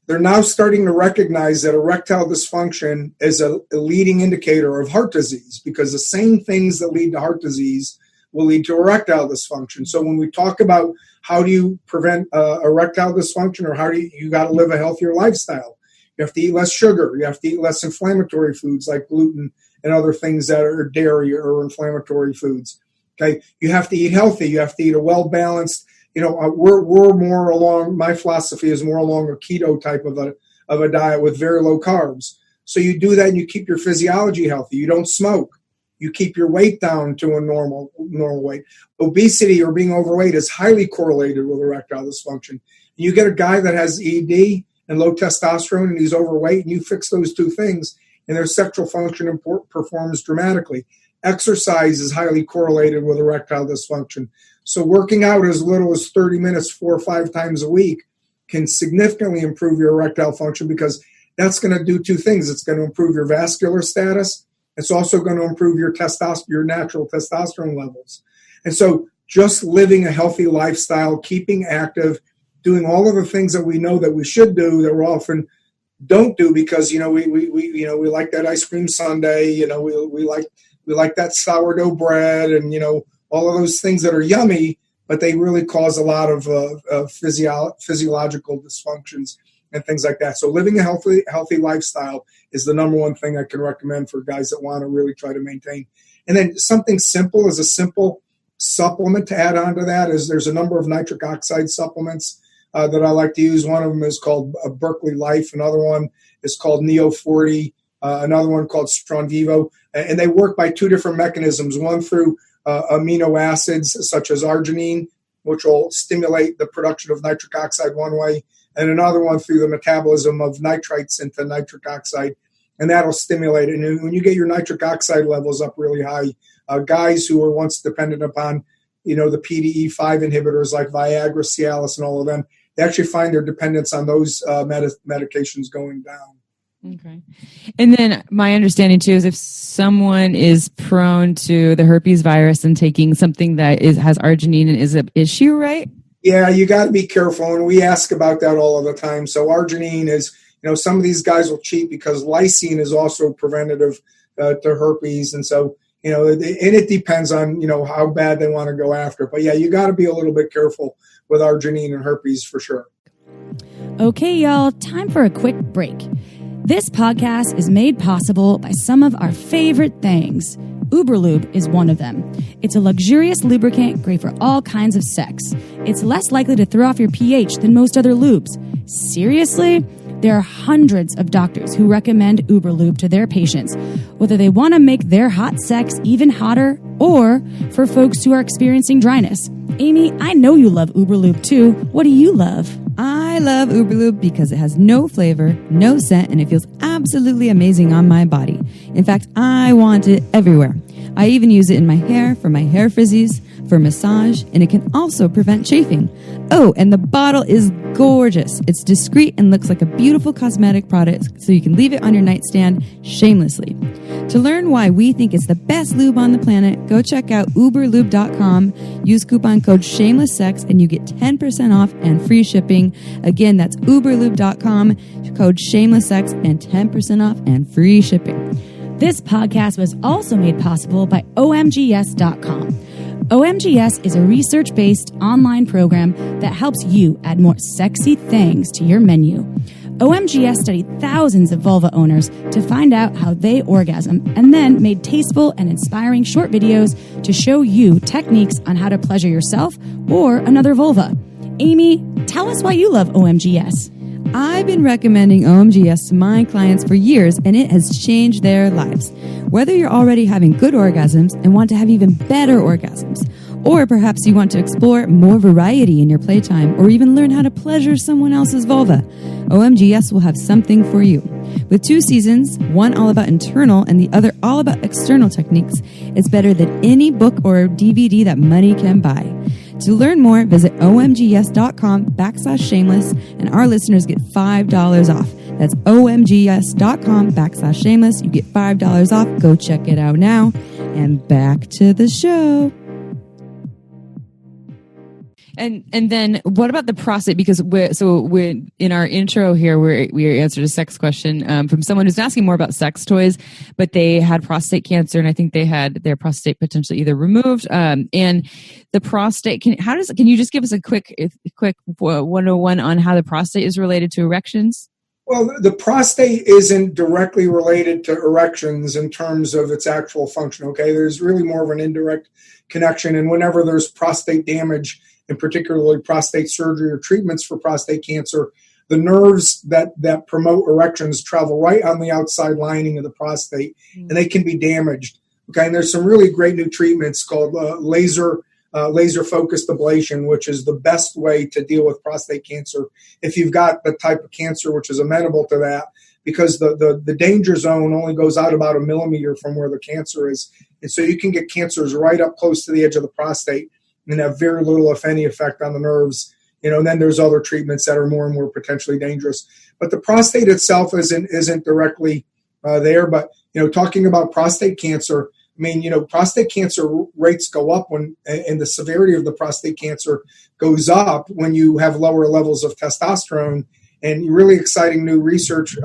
they're now starting to recognize that erectile dysfunction is a leading indicator of heart disease, because the same things that lead to heart disease will lead to erectile dysfunction. So when we talk about how do you prevent erectile dysfunction, or how do you got to live a healthier lifestyle, you have to eat less sugar, you have to eat less inflammatory foods like gluten and other things that are dairy or inflammatory foods. Okay, you have to eat healthy. You have to eat a well-balanced, we're more along, my philosophy is more along a keto type of a diet with very low carbs. So you do that and you keep your physiology healthy. You don't smoke. You keep your weight down to a normal weight. Obesity or being overweight is highly correlated with erectile dysfunction. You get a guy that has ED and low testosterone and he's overweight, and you fix those two things, and their sexual function performs dramatically. Exercise is highly correlated with erectile dysfunction. So working out as little as 30 minutes 4 or 5 times a week can significantly improve your erectile function, because that's going to do two things. It's going to improve your vascular status. It's also going to improve your natural testosterone levels. And so just living a healthy lifestyle, keeping active, doing all of the things that we know that we should do that we often don't do because, we like that ice cream sundae, we like that sourdough bread and, all of those things that are yummy, but they really cause a lot of physiological dysfunctions. and things like that. So living a healthy lifestyle is the number one thing I can recommend for guys that want to really try to maintain. And then something simple is a simple supplement to add on to that is there's a number of nitric oxide supplements that I like to use. One of them is called Berkeley Life. Another one is called Neo 40. Another one called Strong Vivo. And they work by two different mechanisms, one through amino acids such as arginine, which will stimulate the production of nitric oxide one way, and another one through the metabolism of nitrites into nitric oxide, and that'll stimulate it. And when you get your nitric oxide levels up really high, guys who were once dependent upon, the PDE5 inhibitors like Viagra, Cialis, and all of them, they actually find their dependence on those medications going down. Okay. And then my understanding too is if someone is prone to the herpes virus and taking something that has arginine and is an issue, right? Yeah, you got to be careful. And we ask about that all of the time. So arginine is, some of these guys will cheat because lysine is also preventative to herpes. And so, and it depends on, how bad they want to go after. But yeah, you got to be a little bit careful with arginine and herpes for sure. Okay, y'all, time for a quick break. This podcast is made possible by some of our favorite things. Uberlube is one of them. It's a luxurious lubricant great for all kinds of sex. It's less likely to throw off your pH than most other lubes. Seriously? There are hundreds of doctors who recommend Uberlube to their patients, whether they want to make their hot sex even hotter or for folks who are experiencing dryness. Amy, I know you love Uberlube too. What do you love? I love Uberlube because it has no flavor, no scent, and it feels absolutely amazing on my body. In fact, I want it everywhere. I even use it in my hair for my hair frizzies, for massage, and it can also prevent chafing. Oh, and the bottle is gorgeous. It's discreet and looks like a beautiful cosmetic product, so you can leave it on your nightstand shamelessly. To learn why we think it's the best lube on the planet, go check out uberlube.com. Use coupon code SHAMELESSSEX and you get 10% off and free shipping. Again, that's uberlube.com, code SHAMELESSSEX and 10% off and free shipping. This podcast was also made possible by omgs.com. OMGS is a research-based online program that helps you add more sexy things to your menu. OMGS studied thousands of vulva owners to find out how they orgasm and then made tasteful and inspiring short videos to show you techniques on how to pleasure yourself or another vulva. Amy, tell us why you love OMGS. I've been recommending OMGS to my clients for years, and it has changed their lives. Whether you're already having good orgasms and want to have even better orgasms, or perhaps you want to explore more variety in your playtime, or even learn how to pleasure someone else's vulva, OMGS will have something for you. With 2 seasons, one all about internal and the other all about external techniques, it's better than any book or DVD that money can buy. To learn more, visit omgs.com/shameless, and our listeners get $5 off. That's omgs.com/shameless. You get $5 off. Go check it out now. And back to the show. And then what about the prostate? Because we're in our intro here, we answered a sex question from someone who's asking more about sex toys, but they had prostate cancer, and I think they had their prostate potentially either removed. And the prostate, can you just give us a quick 101 on how the prostate is related to erections? Well, the prostate isn't directly related to erections in terms of its actual function. Okay, there's really more of an indirect connection, and whenever there's prostate damage, and particularly prostate surgery or treatments for prostate cancer, the nerves that promote erections travel right on the outside lining of the prostate, and they can be damaged. Okay, and there's some really great new treatments called laser focused ablation, which is the best way to deal with prostate cancer if you've got the type of cancer which is amenable to that, because the danger zone only goes out about 1 millimeter from where the cancer is, and so you can get cancers right up close to the edge of the prostate and have very little, if any, effect on the nerves. And then there's other treatments that are more and more potentially dangerous. But the prostate itself isn't directly there. But, talking about prostate cancer, prostate cancer rates go up and the severity of the prostate cancer goes up when you have lower levels of testosterone. And really exciting new research,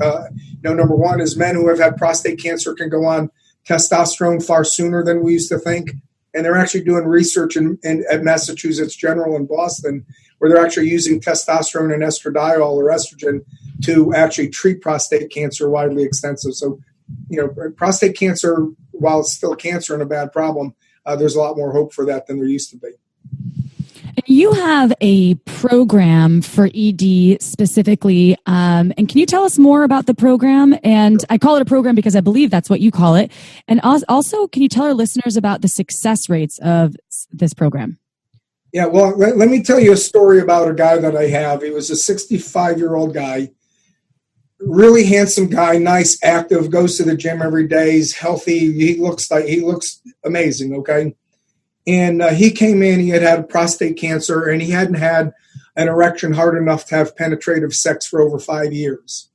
number one is men who have had prostate cancer can go on testosterone far sooner than we used to think. And they're actually doing research at Massachusetts General in Boston, where they're actually using testosterone and estradiol or estrogen to actually treat prostate cancer widely extensive. So, prostate cancer, while it's still cancer and a bad problem, there's a lot more hope for that than there used to be. And you have a program for ED specifically. And can you tell us more about the program? And I call it a program because I believe that's what you call it. And also, can you tell our listeners about the success rates of this program? Yeah, well, let me tell you a story about a guy that I have. He was a 65-year-old guy, really handsome guy, nice, active, goes to the gym every day. He's healthy. He looks amazing. Okay. And he came in, he had prostate cancer, and he hadn't had an erection hard enough to have penetrative sex for over 5 years.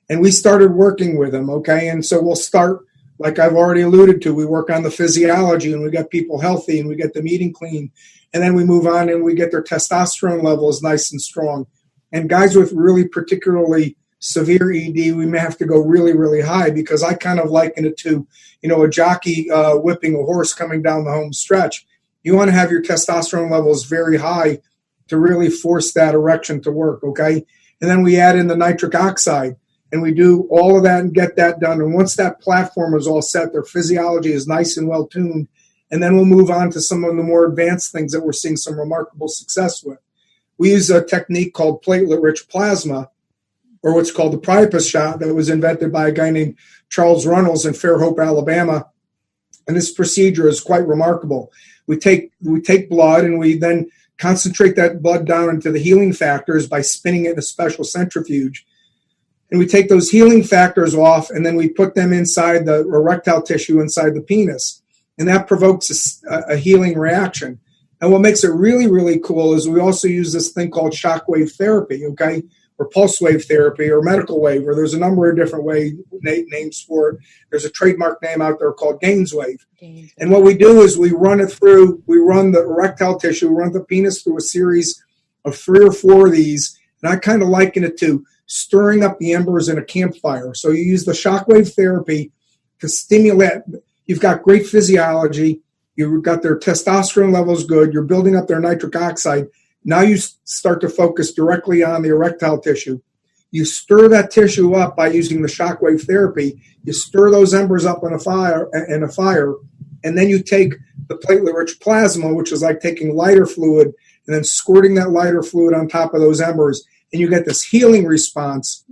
And we started working with him, okay? And so we'll start, like I've already alluded to, we work on the physiology, and we get people healthy, and we get them eating clean. And then we move on, and we get their testosterone levels nice and strong. And guys with really particularly severe ED, we may have to go really, really high, because I kind of liken it to, a jockey whipping a horse coming down the home stretch. You want to have your testosterone levels very high to really force that erection to work, okay? And then we add in the nitric oxide, and we do all of that and get that done. And once that platform is all set, their physiology is nice and well tuned, and then we'll move on to some of the more advanced things that we're seeing some remarkable success with. We use a technique called platelet-rich plasma, or what's called the Priapus shot, that was invented by a guy named Charles Runnels in Fairhope, Alabama. And this procedure is quite remarkable. We take blood, and we then concentrate that blood down into the healing factors by spinning it in a special centrifuge. And we take those healing factors off, and then we put them inside the erectile tissue inside the penis. And that provokes a healing reaction. And what makes it really, really cool is we also use this thing called shockwave therapy, okay? Or pulse wave therapy, or medical wave, or there's a number of different names for it. There's a trademark name out there called Gainswave. And what we do is we run the erectile tissue, we run the penis through a series of 3 or 4 of these, and I kind of liken it to stirring up the embers in a campfire. So you use the shockwave therapy to stimulate. You've got great physiology, you've got their testosterone levels good, you're building up their nitric oxide. Now you start to focus directly on the erectile tissue. You stir that tissue up by using the shockwave therapy. You stir those embers up in a fire, and then you take the platelet-rich plasma, which is like taking lighter fluid and then squirting that lighter fluid on top of those embers, and you get this healing response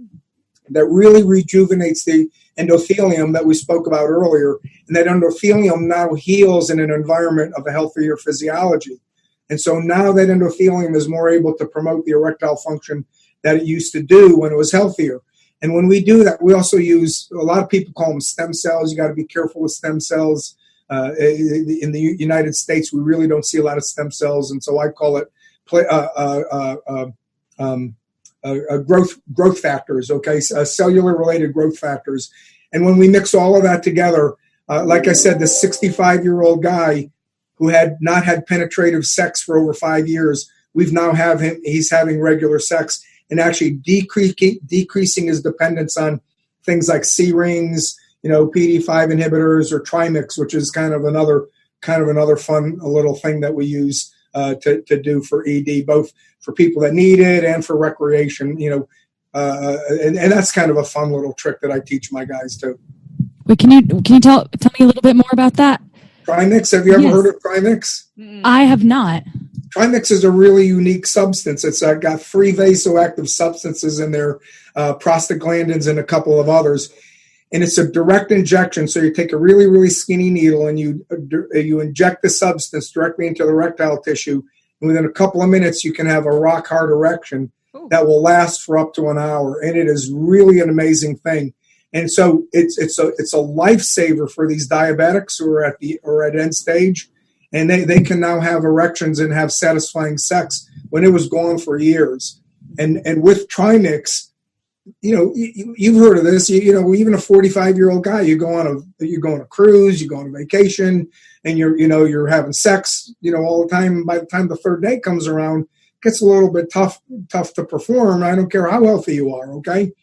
that really rejuvenates the endothelium that we spoke about earlier. And that endothelium now heals in an environment of a healthier physiology. And so now that endothelium is more able to promote the erectile function that it used to do when it was healthier. And when we do that, we also use, a lot of people call them stem cells. You got to be careful with stem cells. In the United States, we really don't see a lot of stem cells. And so I call it growth factors, okay, cellular related growth factors. And when we mix all of that together, like I said, this 65-year-old guy who had not had penetrative sex for over 5 years, we've now he's having regular sex and actually decreasing his dependence on things like C-rings, PD5 inhibitors, or Trimix, which is kind of another fun little thing that we use to do for ED, both for people that need it and for recreation, and that's kind of a fun little trick that I teach my guys too. Wait, can you tell me a little bit more about that? Trimix, have you ever heard of Trimix? I have not. Trimix is a really unique substance. It's got 3 vasoactive substances in there, prostaglandins and a couple of others. And it's a direct injection. So you take a really, really skinny needle and you inject the substance directly into the erectile tissue. And within a couple of minutes, you can have a rock hard erection that will last for up to an hour. And it is really an amazing thing. And so it's a lifesaver for these diabetics who are at end stage, and they can now have erections and have satisfying sex when it was gone for years. And with Trimix, you've heard of this. Even a 45-year-old guy, you go on a cruise, you go on a vacation, and you're having sex, all the time. By the time the 3rd day comes around, it gets a little bit tough to perform. I don't care how healthy you are. Okay.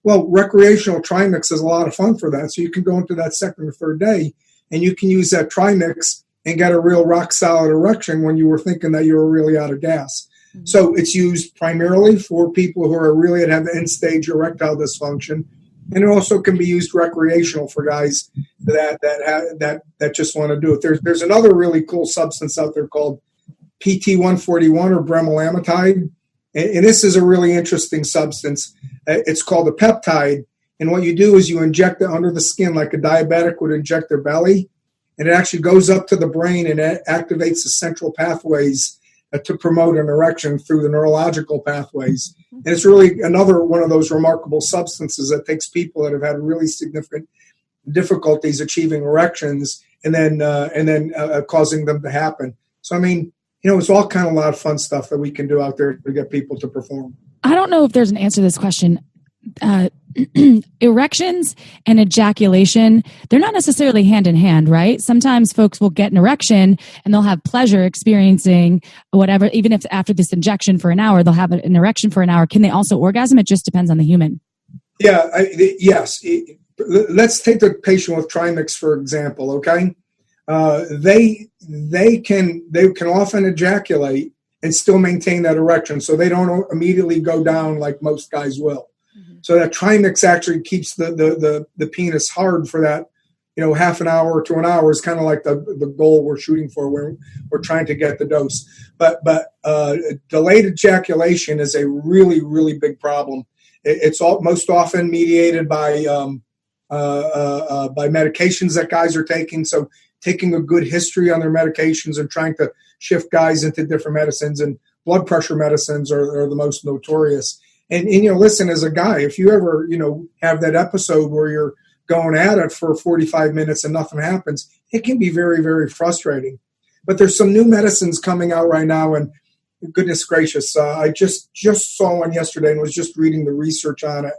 Well, recreational Trimix is a lot of fun for that. So you can go into that 2nd or 3rd day, and you can use that Trimix and get a real rock solid erection when you were thinking that you were really out of gas. Mm-hmm. So it's used primarily for people who are really have end stage erectile dysfunction. And it also can be used recreational for guys that just want to do it. There's another really cool substance out there called PT141 or bremelanotide. And this is a really interesting substance. It's called a peptide. And what you do is you inject it under the skin like a diabetic would inject their belly. And it actually goes up to the brain and it activates the central pathways to promote an erection through the neurological pathways. And it's really another one of those remarkable substances that takes people that have had really significant difficulties achieving erections and then causing them to happen. So, I mean, it's all kind of a lot of fun stuff that we can do out there to get people to perform. I don't know if there's an answer to this question. Erections and ejaculation, they're not necessarily hand in hand, right? Sometimes folks will get an erection and they'll have pleasure experiencing whatever, even if after this injection for an hour, they'll have an erection for an hour. Can they also orgasm? It just depends on the human. Yeah, yes. Let's take the patient with trimix, for example, okay? They can often ejaculate and still maintain that erection, so they don't immediately go down like most guys will. So that trimix actually keeps the penis hard for that, half an hour to an hour is kind of like the goal we're shooting for. We're trying to get the dose. But delayed ejaculation is a really, really big problem. It's most often mediated by medications that guys are taking. So taking a good history on their medications and trying to shift guys into different medicines, and blood pressure medicines are the most notorious. And listen, as a guy, if you ever, have that episode where you're going at it for 45 minutes and nothing happens, it can be very, very frustrating. But there's some new medicines coming out right now, and goodness gracious, I just saw one yesterday and was just reading the research on it,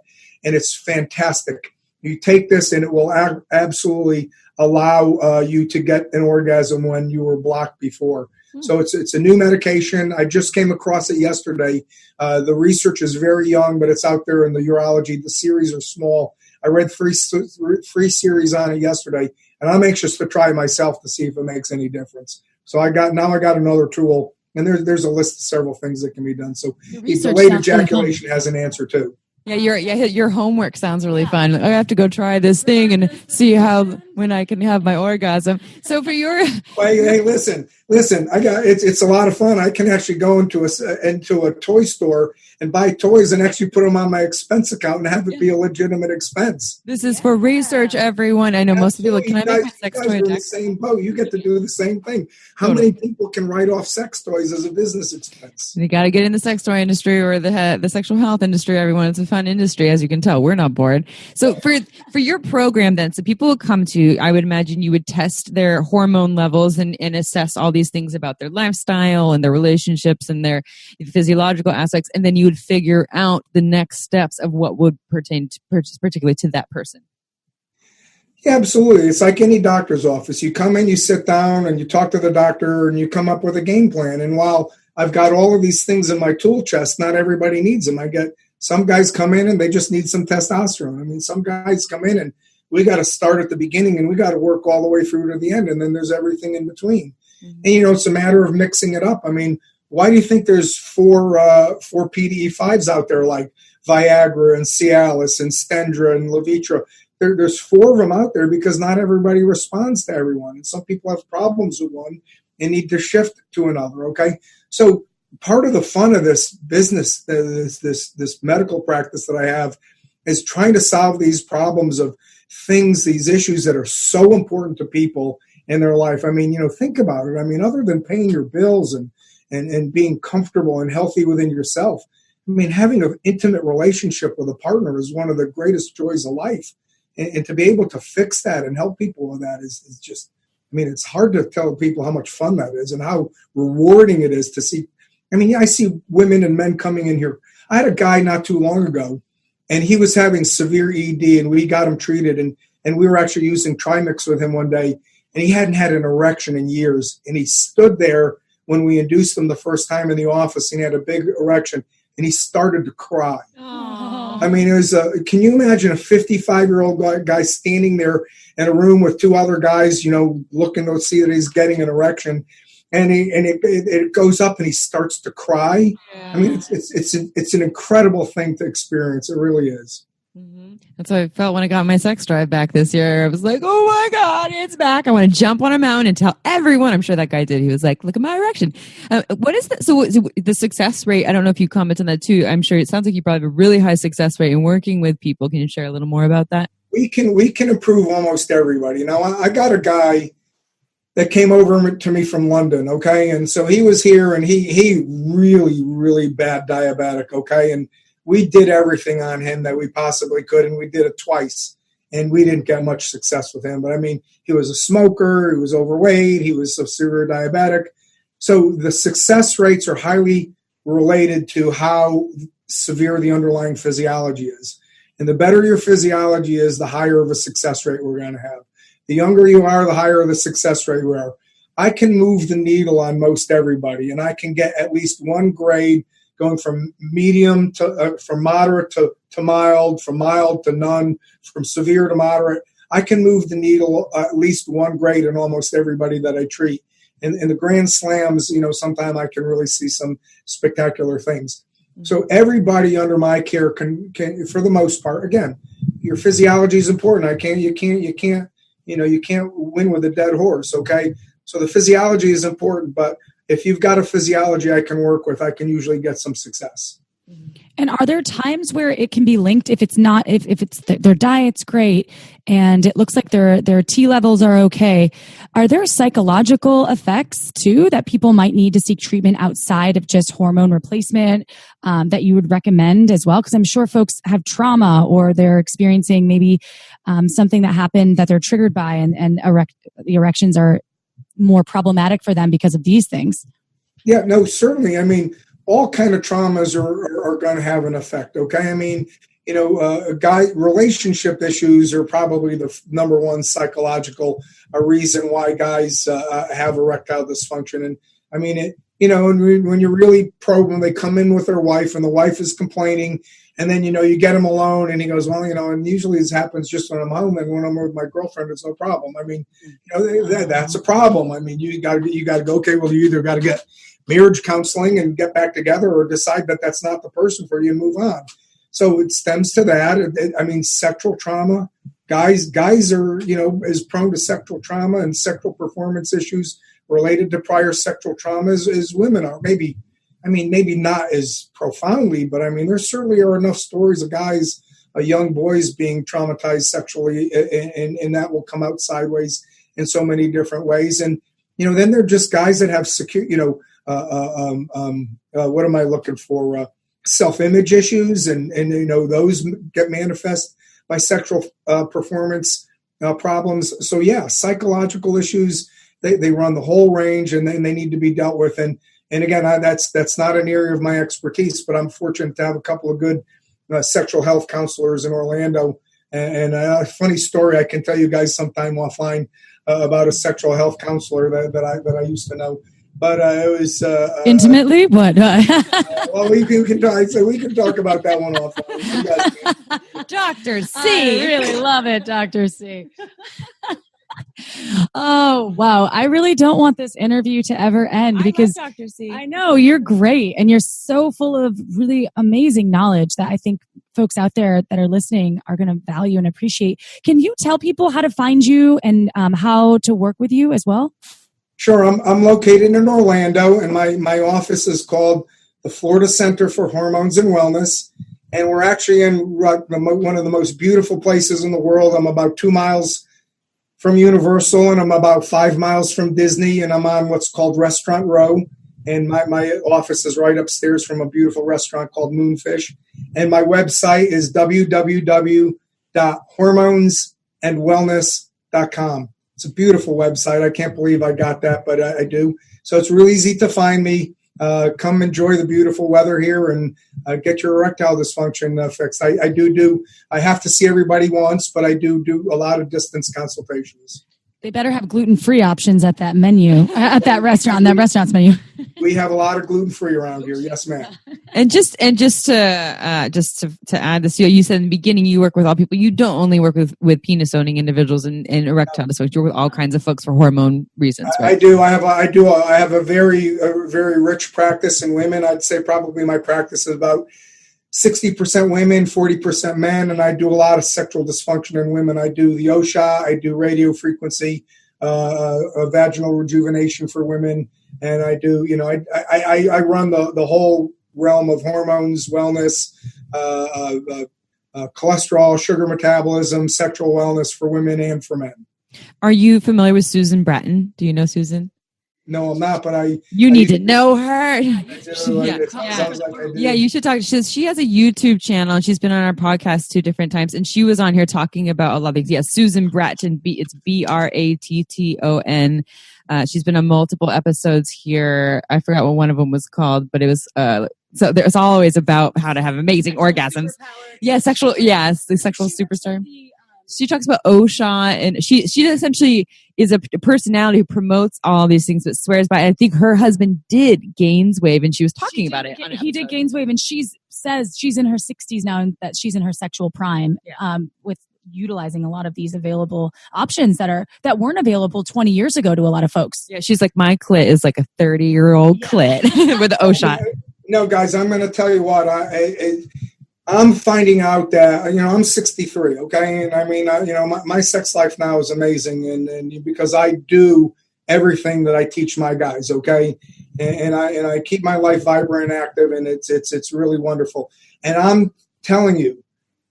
and it's fantastic. You take this and it will absolutely allow you to get an orgasm when you were blocked before. So it's a new medication. I just came across it yesterday. The research is very young, but it's out there in the urology. The series are small. I read three series on it yesterday, and I'm anxious to try myself to see if it makes any difference. So I got another tool, and there's a list of several things that can be done. So delayed ejaculation has an answer too. Yeah, your homework sounds really fun. I have to go try this thing and see when I can have my orgasm. So for your hey, listen, I got it's a lot of fun. I can actually go into a toy store and buy toys and actually put them on my expense account and have it be a legitimate expense. This is for research, everyone. I know most people. Can I make my sex toy? In the same boat. You get to do the same thing. How many people can write off sex toys as a business expense? You got to get in the sex toy industry or the sexual health industry. Everyone, it's a fun industry, as you can tell. We're not bored. So for your program, then, so people will come to. I would imagine you would test their hormone levels and assess all these things about their lifestyle and their relationships and their physiological aspects, and then you would figure out the next steps of what would pertain to particularly to that person. Yeah, absolutely. It's like any doctor's office. You come in, you sit down, and you talk to the doctor, and you come up with a game plan. And while I've got all of these things in my tool chest, not everybody needs them. I get some guys come in and they just need some testosterone. I mean, some guys come in and we got to start at the beginning and we got to work all the way through to the end. And then there's everything in between. Mm-hmm. And, it's a matter of mixing it up. I mean, why do you think there's four PDE5s out there like Viagra and Cialis and Stendra and Levitra? There's 4 of them out there because not everybody responds to everyone. And some people have problems with one and need to shift to another, okay? So part of the fun of this business, this medical practice that I have, is trying to solve these problems of things, these issues that are so important to people in their life. I mean, think about it. I mean, other than paying your bills and being comfortable and healthy within yourself, I mean, having an intimate relationship with a partner is one of the greatest joys of life. And to be able to fix that and help people with that is just, I mean, it's hard to tell people how much fun that is and how rewarding it is to see. I mean, I see women and men coming in here. I had a guy not too long ago, and he was having severe ED, and we got him treated, and we were actually using Trimix with him one day, and he hadn't had an erection in years, and he stood there when we induced him the first time in the office, and he had a big erection, and he started to cry. Aww. I mean, it was. Can you imagine a 55-year-old guy standing there in a room with two other guys, looking to see that he's getting an erection, and it goes up and he starts to cry. Yeah. I mean, it's an incredible thing to experience. It really is. Mm-hmm. That's how I felt when I got my sex drive back this year. I was like, oh my God, it's back. I want to jump on a mountain and tell everyone. I'm sure that guy did. He was like, look at my erection. What is that? So the success rate, I don't know if you comment on that too. I'm sure it sounds like you probably have a really high success rate in working with people. Can you share a little more about that? We can improve almost everybody. Now, I got a guy that came over to me from London, okay? And so he was here, and he really, really bad diabetic, okay? And we did everything on him that we possibly could, and we did it twice, and we didn't get much success with him. But, I mean, he was a smoker, he was overweight, he was a severe diabetic. So the success rates are highly related to how severe the underlying physiology is. And the better your physiology is, the higher of a success rate we're going to have. The younger you are, the higher the success rate we are. I can move the needle on most everybody, and I can get at least one grade going from medium to from moderate to mild, from mild to none, from severe to moderate. I can move the needle at least one grade in almost everybody that I treat. In the grand slams, sometimes I can really see some spectacular things. So everybody under my care can, for the most part, again, your physiology is important. You can't win with a dead horse. Okay. So the physiology is important, but if you've got a physiology I can work with, I can usually get some success. And are there times where it can be linked if it's not, if it's their diet's great and it looks like their T levels are okay? Are there psychological effects too that people might need to seek treatment outside of just hormone replacement that you would recommend as well? Because I'm sure folks have trauma or they're experiencing maybe something that happened that they're triggered by, and the erections are more problematic for them because of these things. Yeah, no, certainly. I mean, all kind of traumas are going to have an effect. Okay. I mean, relationship issues are probably the number one psychological reason why guys have erectile dysfunction. And I mean, when you really probe them, they come in with their wife and the wife is complaining, and then, you get him alone and he goes, well, and usually this happens just when I'm home, and when I'm with my girlfriend, it's no problem. I mean, that's a problem. I mean, you got to go, okay, well, you either got to get marriage counseling and get back together, or decide that that's not the person for you and move on. So it stems to that. I mean, sexual trauma, guys are, as prone to sexual trauma and sexual performance issues related to prior sexual trauma as women are. Maybe not as profoundly, but I mean, there certainly are enough stories of guys, young boys being traumatized sexually, and that will come out sideways in so many different ways. And, then they're just guys that have secure, what am I looking for? Self-image issues, and those get manifest by sexual performance problems. So yeah, psychological issues, they run the whole range, and then they need to be dealt with. And again, that's not an area of my expertise, but I'm fortunate to have a couple of good sexual health counselors in Orlando. And a funny story I can tell you guys sometime offline about a sexual health counselor that I used to know. But it was intimately. What? Well, we can talk about that one offline. Dr. C, I really love it, Dr. C. Oh, wow. I really don't want this interview to ever end because Dr. C. I know you're great and you're so full of really amazing knowledge that I think folks out there that are listening are going to value and appreciate. Can you tell people how to find you and how to work with you as well? Sure. I'm located in Orlando, and my office is called the Florida Center for Hormones and Wellness. And we're actually in one of the most beautiful places in the world. I'm about 2 miles from Universal, and I'm about 5 miles from Disney, and I'm on what's called Restaurant Row. And my office is right upstairs from a beautiful restaurant called Moonfish. And my website is www.hormonesandwellness.com. It's a beautiful website. I can't believe I got that, but I do. So it's real easy to find me. Come enjoy the beautiful weather here and get your erectile dysfunction fixed. I have to see everybody once, but I do a lot of distance consultations. They better have gluten-free options at that menu, at that restaurant's menu. We have a lot of gluten-free around here. Yes, ma'am. And just to add this, you said in the beginning you work with all people. You don't only work with penis owning individuals and erectile dysfunction. You work with all kinds of folks for hormone reasons. Right? I do. I have a very rich practice in women. I'd say probably my practice is about 60% women, 40% men, and I do a lot of sexual dysfunction in women. I do the OSHA, I do radio frequency, vaginal rejuvenation for women, and I do, I run the whole realm of hormones, wellness, cholesterol, sugar metabolism, sexual wellness for women and for men. Are you familiar with Susan Bratton? Do you know Susan? No, I'm not, but You need to know her. Sounds like I do. Yeah, you should talk. She has a YouTube channel, and she's been on our podcast 2 different times, and she was on here talking about a lot of things. Yeah, Susan Bratton. It's Bratton. She's been on multiple episodes here. I forgot what one of them was called, but it was so there's always about how to have amazing orgasms. Yeah, the sexual superstar. She talks about OSHA, and she essentially is a personality who promotes all these things but swears by it. I think her husband did Gainswave, and she was talking about it. He did Gainswave, and says she's in her 60s now and that she's in her sexual prime with utilizing a lot of these available options that weren't available 20 years ago to a lot of folks. Yeah, she's like, my clit is like a 30-year-old clit with the OSHA. No, guys, I'm going to tell you what. I'm finding out that, I'm 63, okay? And I mean, my sex life now is amazing, and because I do everything that I teach my guys, okay? And I keep my life vibrant and active, and it's really wonderful. And I'm telling you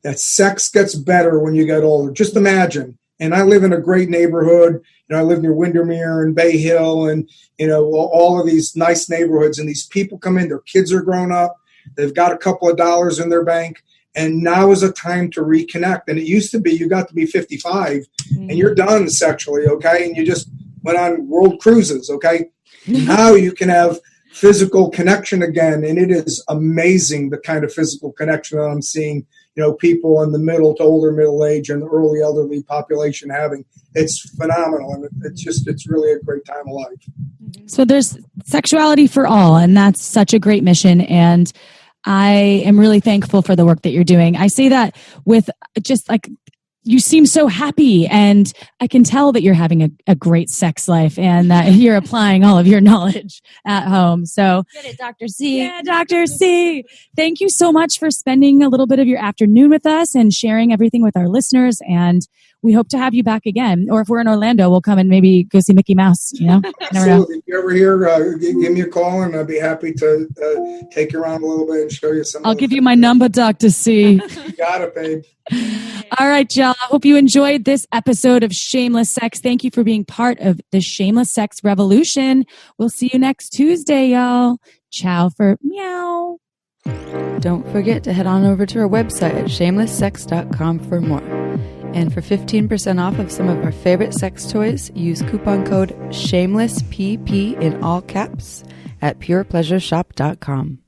that sex gets better when you get older. Just imagine. And I live in a great neighborhood. I live near Windermere and Bay Hill and, all of these nice neighborhoods, and these people come in, their kids are grown up. They've got a couple of dollars in their bank, and now is a time to reconnect. And it used to be you got to be 55 and you're done sexually, okay? And you just went on world cruises, okay? Now you can have physical connection again, and it is amazing the kind of physical connection that I'm seeing, people in the middle to older middle age and the early elderly population having. It's phenomenal, and it's really a great time of life. So there's sexuality for all, and that's such a great mission, and I am really thankful for the work that you're doing. I say that with just like, you seem so happy, and I can tell that you're having a great sex life and that you're applying all of your knowledge at home. So get it, Dr. C. Yeah, Dr. C. Thank you so much for spending a little bit of your afternoon with us and sharing everything with our listeners. And we hope to have you back again. Or if we're in Orlando, we'll come and maybe go see Mickey Mouse. Absolutely. If you're ever here, give me a call, and I'll be happy to take you around a little bit and show you some. I'll give you my number, Dr. C. You got it, babe. All right, y'all. I hope you enjoyed this episode of Shameless Sex. Thank you for being part of the Shameless Sex Revolution. We'll see you next Tuesday, y'all. Ciao for meow. Don't forget to head on over to our website at shamelesssex.com for more. And for 15% off of some of our favorite sex toys, use coupon code SHAMELESSPP in all caps at purepleasureshop.com.